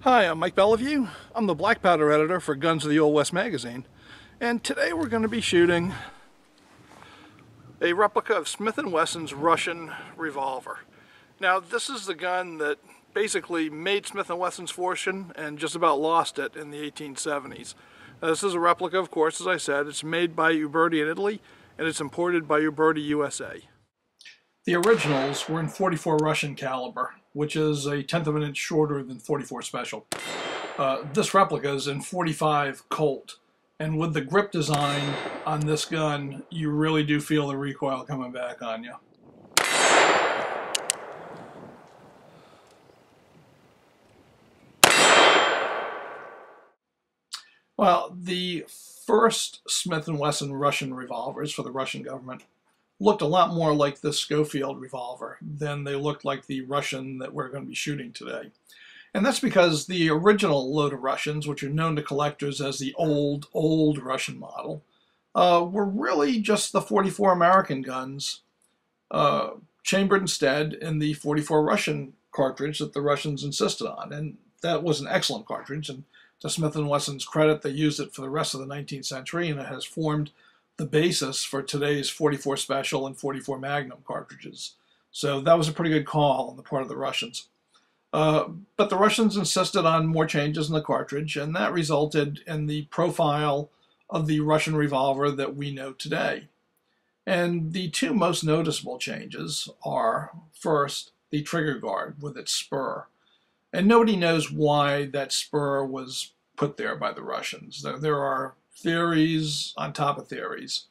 Hi, I'm Mike Bellevue. I'm the black powder editor for Guns of the Old West magazine, and today we're going to be shooting a replica of Smith & Wesson's Russian revolver. Now, this is the gun that basically made Smith & Wesson's fortune and just about lost it in the 1870s. This is a replica, of course, as I said. It's made by Uberti in Italy, and it's imported by Uberti USA. The originals were in 44 Russian caliber, which is a tenth of an inch shorter than 44 Special. This replica is in 45 Colt, and with the grip design on this gun, you really do feel the recoil coming back on you. Well, the first Smith & Wesson Russian revolvers for the Russian government looked a lot more like this Schofield revolver than they looked like the Russian that we're going to be shooting today. And that's because the original load of Russians, which are known to collectors as the old Russian model, were really just the 44 American guns chambered instead in the 44 Russian cartridge that the Russians insisted on. And that was an excellent cartridge, and to Smith & Wesson's credit, they used it for the rest of the 19th century, and it has formed the basis for today's 44 Special and 44 Magnum cartridges. So that was a pretty good call on the part of the Russians. But the Russians insisted on more changes in the cartridge, and that resulted in the profile of the Russian revolver that we know today. And the two most noticeable changes are, first, the trigger guard with its spur. And nobody knows why that spur was put there by the Russians. There are theories on top of theories,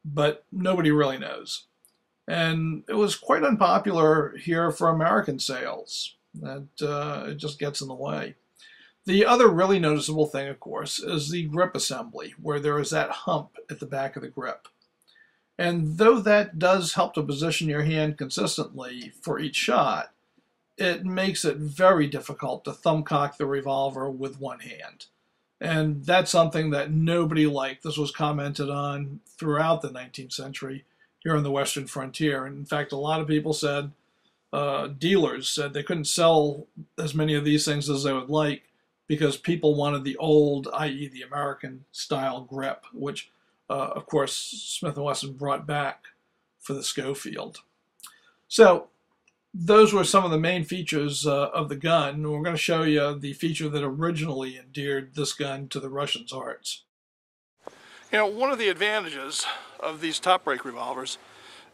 but nobody really knows. And it was quite unpopular here for American sales. It just gets in the way. The other really noticeable thing, of course, is the grip assembly, where there is that hump at the back of the grip. And though that does help to position your hand consistently for each shot, it makes it very difficult to thumb cock the revolver with one hand. And that's something that nobody liked. This was commented on throughout the 19th century here on the Western frontier. And in fact, a lot of people said, dealers said they couldn't sell as many of these things as they would like because people wanted the old, i.e. the American style grip, which of course Smith & Wesson brought back for the Schofield. So those were some of the main features of the gun. We're going to show you the feature that originally endeared this gun to the Russians' hearts. You know, one of the advantages of these Topbreak revolvers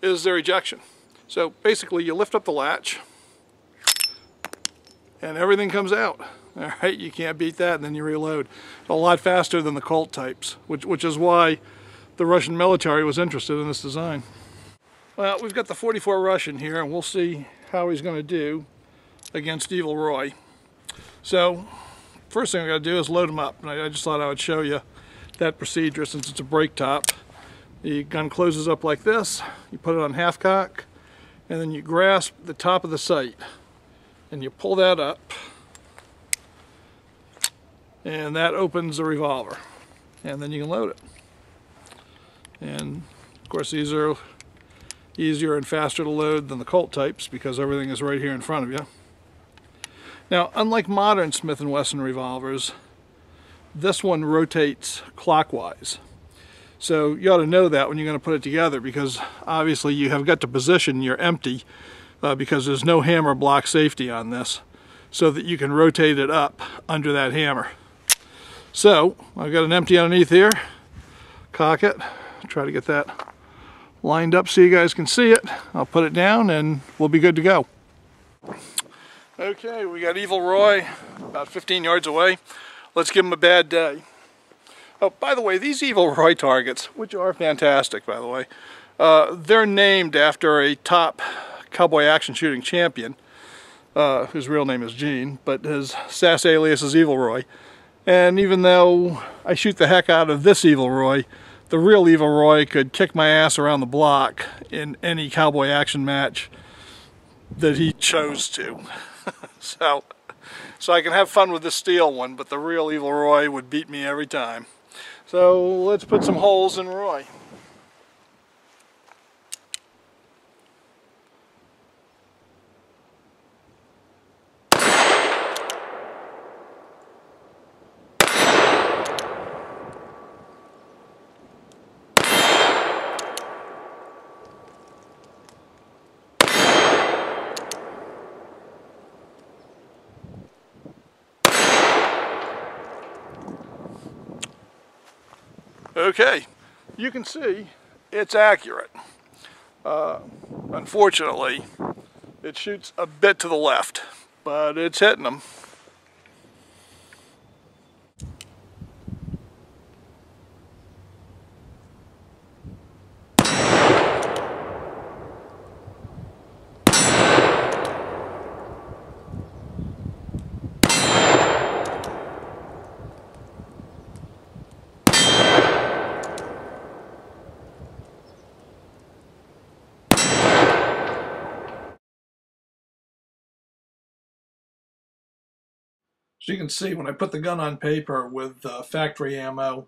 is their ejection. So basically you lift up the latch and everything comes out. All right, you can't beat that, and then you reload. A lot faster than the Colt types, which is why the Russian military was interested in this design. Well, we've got the 44 Russian here, and we'll see how he's going to do against Evil Roy. So, first thing I got to do is load him up. And I just thought I would show you that procedure since it's a break top. The gun closes up like this. You put it on half cock, and then you grasp the top of the sight, and you pull that up, and that opens the revolver, and then you can load it. And of course, these are easier and faster to load than the Colt types because everything is right here in front of you. Now, unlike modern Smith & Wesson revolvers, this one rotates clockwise. So you ought to know that when you're going to put it together, because obviously you have got to position your empty because there's no hammer block safety on this, so that you can rotate it up under that hammer. So I've got an empty underneath here. Cock it. Try to get that lined up so you guys can see it. I'll put it down and we'll be good to go. Okay, we got Evil Roy about 15 yards away. Let's give him a bad day. Oh, by the way, these Evil Roy targets, which are fantastic, by the way, they're named after a top cowboy action shooting champion, whose real name is Gene, but his SAS alias is Evil Roy. And even though I shoot the heck out of this Evil Roy, the real Evil Roy could kick my ass around the block in any cowboy action match that he chose to. So I can have fun with the steel one, but the real Evil Roy would beat me every time. So let's put some holes in Roy. Okay, you can see it's accurate. Unfortunately, it shoots a bit to the left, but it's hitting them. So you can see when I put the gun on paper with factory ammo,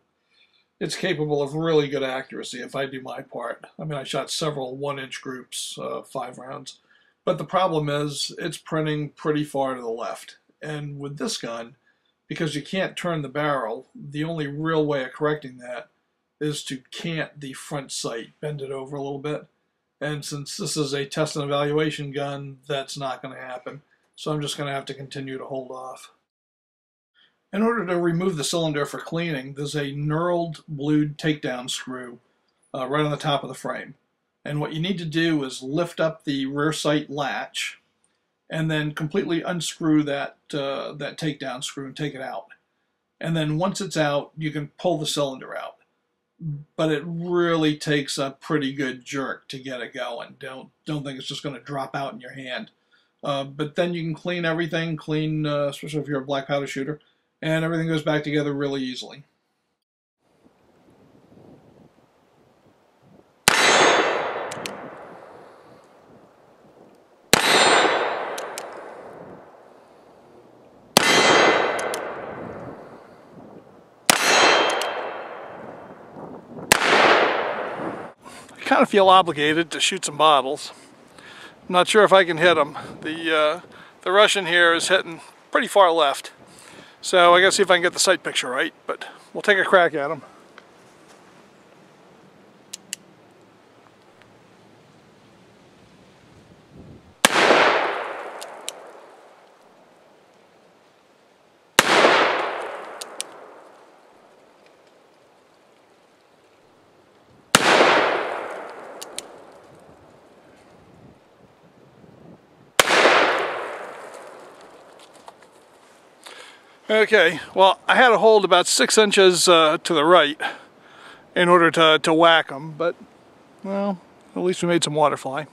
it's capable of really good accuracy if I do my part. I mean, I shot several 1-inch groups, 5 rounds. But the problem is it's printing pretty far to the left. And with this gun, because you can't turn the barrel, the only real way of correcting that is to cant the front sight, bend it over a little bit. And since this is a test and evaluation gun, that's not going to happen. So I'm just going to have to continue to hold off. In order to remove the cylinder for cleaning, there's a knurled blued takedown screw right on the top of the frame. And what you need to do is lift up the rear sight latch and then completely unscrew that takedown screw and take it out. And then once it's out, you can pull the cylinder out. But it really takes a pretty good jerk to get it going. Don't think it's just going to drop out in your hand. But then you can clean everything, especially if you're a black powder shooter, and everything goes back together really easily. I kind of feel obligated to shoot some bottles. I'm not sure if I can hit them. The Russian here is hitting pretty far left. So I gotta see if I can get the sight picture right, but we'll take a crack at them. Okay, well, I had to hold about 6 inches to the right in order to whack them, but, well, at least we made some water fly.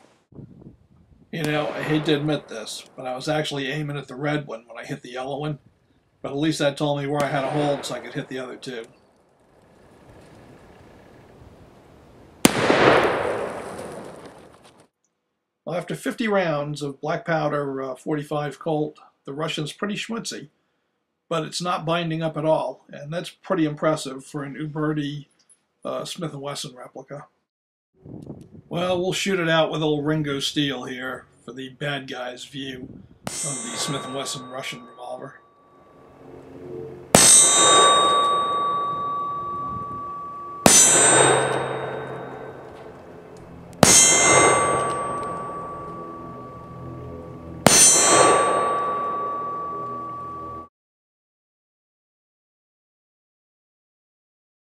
You know, I hate to admit this, but I was actually aiming at the red one when I hit the yellow one, but at least that told me where I had to hold so I could hit the other two. Well, after 50 rounds of black powder 45 Colt, the Russian's pretty schmutzy. But it's not binding up at all, and that's pretty impressive for an Uberti Smith & Wesson replica. Well, we'll shoot it out with old Ringo Steel here for the bad guy's view of the Smith & Wesson Russian revolver.